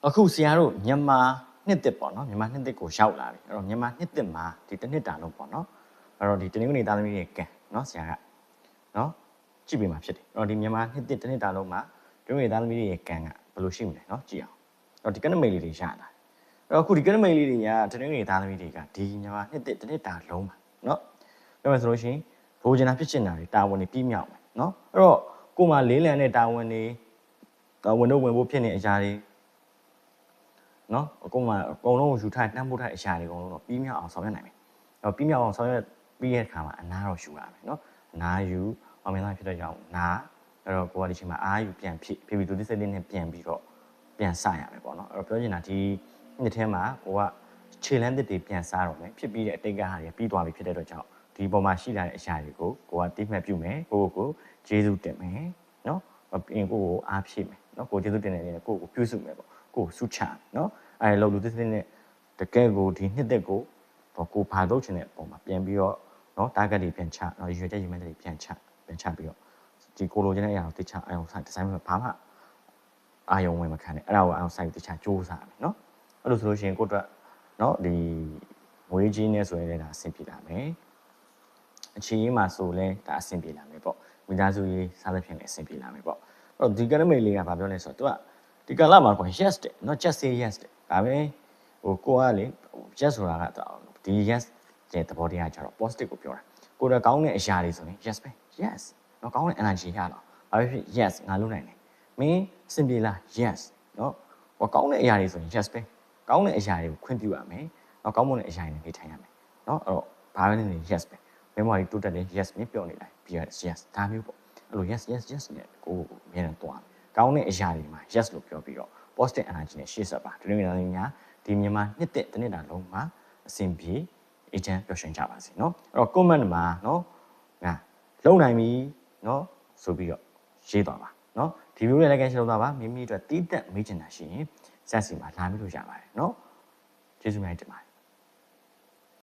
အခုဆရာတို့မြန်မာနှစ်တစ်ပေါ့နော်မြန်မာနှစ်တစ်ကိုရောက်လာပြီအဲ့တော့မြန်မာနှစ်တစ်မှာဒီတစ်နှစ်တာလုံးပေါ့နော်အဲ့တော့ဒီတနင်္ဂနွေသားသမီးတွေကံနော်ဆရာကနော်ကြည့်ပေးမှာဖြစ်တယ်အဲ့တော့ဒီမြန်မာနှစ်တစ်တစ်နှစ်တာလုံးမှာတနင်္ဂနွေသားသမီးတွေကံကဘယ်လိုရှိမလဲနော်ကြည့်အောင်အဲ့တော့ဒီကနမိတ်လေးတွေရလာအဲ့တော့အခုဒီကနမိတ်လေးတွေကတနင်္ဂနွေသားသမီးတွေကဒီမြန်မာနှစ်တစ်တစ်နှစ်တာလုံးမှာနော်ပြောမယ်ဆိုလို့ရှိရင်ဘိုးကျင်တာဖြစ်ချင်တာတွေတာဝန်တွေပြီးမြောက်မယ်နော်အဲ့တော့ကိုယ်မှာလေးလံတဲ့တာဝန်တွေဝင်တော့ဝင်ဖို့ဖြစ်နေအရာတွေနော်အကုန်လုံးယူထားနှမ်းဖို့ထားအရာတွေအကုန်လုံးတော့ပြီးမြောက်အောင်ဆောင်ရွက်နိုင်မယ်။အဲ့တော့ပြီးမြောက်အောင်ဆောင်ရွက်ပြီးတဲ့အခါမှာအနာတော့ယူရမယ်နော်။အနာယူအောင်မြင်သားဖြစ်တဲ့ကြောင့်နာအဲ့တော့ကိုကဒီချိန်မှာအာယူပြန်ဖြစ်ပြီးသူသစ်စက်လေးနဲ့ပြန်ပြီးတော့ပြန်စရမယ်ပေါ့နော်။အဲ့တော့ပြောချင်တာဒီနှစ်ထဲမှာကိုကခြေလမ်းသစ်တွေပြန်စားတော့မယ်ဖြစ်ပြီးတဲ့အတိတ်ကဟာတွေပြီးသွားပြီဖြစ်တဲ့အတွက်ကြောင့်ဒီပုံမှာရှိလာတဲ့အရာတွေကိုကိုကတိမှတ်ပြုမယ်ကိုကျေးဇူးတင်မယ်နော်။ပြင်ကိုအားဖြည့်မယ်နော်ကိုကျေးဇူးတင်တဲ့အနေနဲ့ကိုပြုစုမယ်ပေါ့ကိုစုချနော်အဲလောက်လူသစ်စနဲ့တကယ်ကိုဒီနှစ်သက်ကိုကိုဘာလုပ်ချင်တဲ့အပေါ်မှာပြန်ပြီးတော့နော် target တွေပြန်ချနော်ရွေချက်ရွေးမှန်းတွေပြန်ချပြီးတော့ဒီကိုလိုချင်တဲ့အရာကိုတိချအောင်ဆိုင်ဒီဇိုင်းမှာဘာမှအာယုံဝင်မခံနဲ့အဲ့ဒါကိုအောင်ဆိုင်တိချစူးစမ်းမယ်နော်အဲ့လိုဆိုလို့ရှိရင်ကိုအတွက်နော်ဒီငွေကြီးနဲ့ဆိုရင်လည်းဒါအဆင်ပြေလာမယ်အခြေရေးမှာဆိုလဲဒါအဆင်ပြေလာမယ်ပေါ့မိသားစုရေးစားသဖြင့်လည်းအဆင်ပြေလာမယ်ပေါ့အဲ့တော့ဒီကနမိတ်လေးကဘာပြောလဲဆိုတော့ သူကဒီကလာမှာကွာ yes တဲ့ not just say yes တဲ့ဒါပဲဟိုကိုကလေ yes ဆိုတာကတော့ဒီ yes ရဲ့သဘောတရားကြတော့ positive ကိုပြောတာကိုယ်တော့ကောင်းတဲ့အရာတွေဆိုရင် yes ပဲ yes နော်ကောင်းတဲ့ energy ရတော့ဘာပဲဖြစ် yes ငါလုပ်နိုင်တယ်မင်းစင်ပြေလား yes နော်ဟောကောင်းတဲ့အရာတွေဆိုရင် yes ပဲကောင်းတဲ့အရာတွေကိုခွင့်ပြုရမယ်နော်ကောင်းမွန်တဲ့အရာတွေနဲ့နေထိုင်ရမယ်နော်အဲ့တော့ဘာပဲနေ yes ပဲ memory တိုးတက်တယ် yes မင်းပြောနေလိုက်ပြီးရ yes ဒါမျိုးပေါ့အဲ့လို yes နဲ့ကိုအများနဲ့တွားကောင်းတဲ့အရာတွေမှာ yes လို့ပြောပြီးတော့ positive energy နဲ့ရှေ့ဆက်ပါဒီလိုမျိုးများဒီမြန်မာနှစ်သက်တစ်နှစ်တာလုံးမှာအဆင်ပြေအကျန်းပျော်ရွှင်ကြပါစေเนาะအဲ့တော့ comment မှာเนาะငါလုံနိုင်ပြီเนาะဆိုပြီးတော့ရေးသွားပါเนาะဒီ video လေးလည်းကန်ရှင်းလုပ်သွားပါမိမိအတွက်တီးတက်မေးချင်တာရှိရင်စက်စီမှာလာပြီးလို့ရပါတယ်เนาะကျေးဇူးများတင်ပါတယ်